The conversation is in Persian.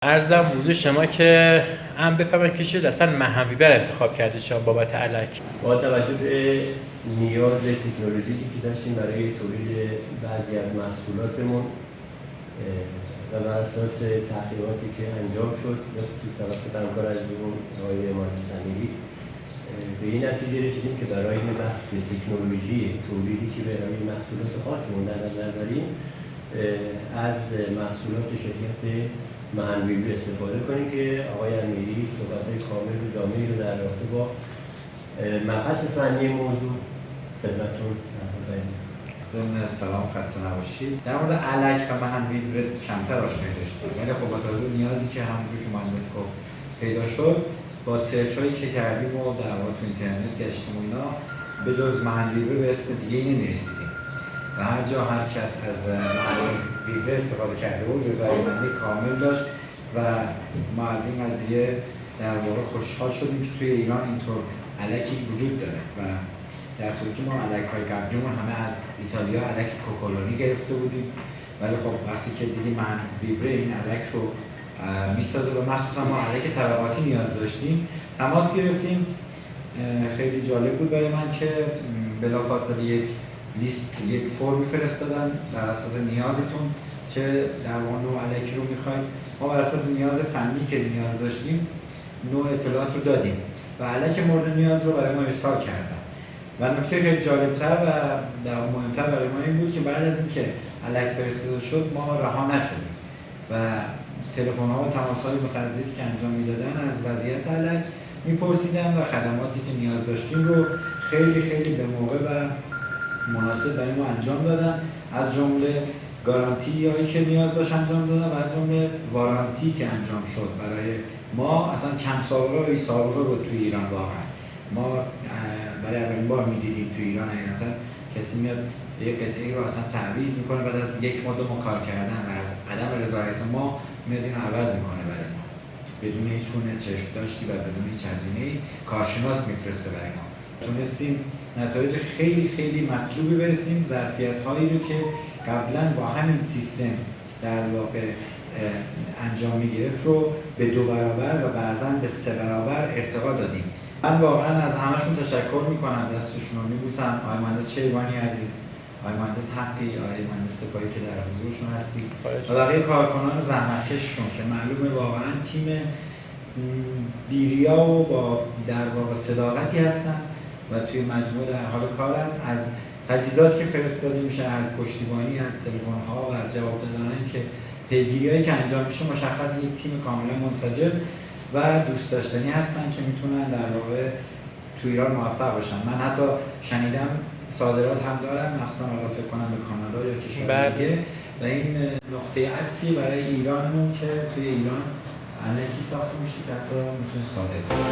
عرضم حضور شما که هم بفهمم که چه اصلا محمیبر انتخاب کردید شما بابت علک. با توجه به نیاز تکنولوژیکی که داشتیم برای تولید بعضی از محصولاتمون و بر اساس تحقیقاتی که انجام شد به خصوص توسط همکار عزیزمون آقای اماد سمیری به این نتیجه رسیدیم که برای بحث تکنولوژی تولیدی که برای محصولات خاصمون در نظر داریم از محصولات شرکت محنویبر استفاده کنیم که آقای امیری صحبت‌های کامل و جامعی رو در رابطه با مبحث فنی موضوع خدمتتون بیان می‌کنم. ضمن سلام، خسته نباشید. در مورد علک و محنویبر کمتر آشنایی داشتیم، ولی خب با توجه به نیازی که همونجور که مهندس گفت پیدا شد، با سرچ هایی که کردیم و در واقع تو اینترنت گشتیم و اینا به جز محنویبر به اسم دیگه ای نمی‌رسیدیم و هر جا هر کس از محنویبر استفاده کرده بود رضایت‌مندی کامل داشت و ما از این قضیه در واقع خوشحال شدیم که توی ایران اینطور علکی وجود داره و در صورتی که ما علک‌های قبلیمون همه از ایتالیا علک کوکولونی گرفته بودیم، ولی خب وقتی که دیدیم محنویبر این علک رو میسازه و مخصوصا ما علک طبقاتی نیاز داشتیم تماس گرفتیم. خیلی جالب بود برای من که بلافاصله یک لیست، یک فرمی فرستادن بر اساس نیازتون چه در واقع نوع علکی رو میخواید. ما بر اساس نیاز فنی که نیاز داشتیم نوع اطلاعات رو دادیم و علک مورد نیاز رو برای ما ارسال کردن و نکته خیلی جالبتر و در مهمتر برای ما این بود که بعد از اینکه علک فرستاده شد ما رها نشدیم و تلفن‌ها و تماس‌های متعددی که انجام میدادن از وضعیت علک میپرسیدن و خدماتی که نیاز داشتیم رو خیلی به موقع و مناسب برای ما انجام دادن، از جمله گارانتی هایی که نیاز داشت انجام دادن و از جمله وارانتی که انجام شد برای ما. اصلا کم سابقه و بی سابقه بود توی ایران واقعا. ما برای اولین بار میدیدیم توی ایران حقیقتا کسی میاد یک قطعه رو اصلا تعویض میکنه بعد از یک ماه ما کار کردن و از عدم رضایت ما میاد اینو عوض میکنه برای ما بدون هیچ گونه چشم داشتی و بدون هیچ هزینه‌ای کارشناس میفرسته برای ما. تونستیم نتایج خیلی مطلوبی برسیم، ظرفیت هایی رو که قبلا با همین سیستم در واقع انجام میگرفت رو به 2 برابر و بعضا به 3 برابر ارتقا دادیم. من واقعا از همشون تشکر میکنم، دستشون رو میبوسم. آقای مهندس شیبانی عزیز، آقای مهندس حقی، آقای مهندس سپاهی که در حضورشون هستید و بقیه کارکنان زحمتکششون که معلومه واقعا تیم بیریا و با در واقع صداقتی هستن و توی مجموعه در حال کارن. از تجهیزاتی که فرستاده میشه، از پشتیبانی، از تلفن‌ها و از جواب دادنایی که پیگیری‌هایی که انجام میشه، مشخص یک تیم کاملا منسجم و دوست داشتنی هستن که میتونن در واقع تو ایران موفق باشن. من حتی شنیدم صادرات هم دارن، مخصوصا حالا فکر کنم به کانادا یا کشور دیگه و این نقطه عطفی برای ایرانمون که توی ایران علکی ساخته میشه که حتی میتونه صادر بشه.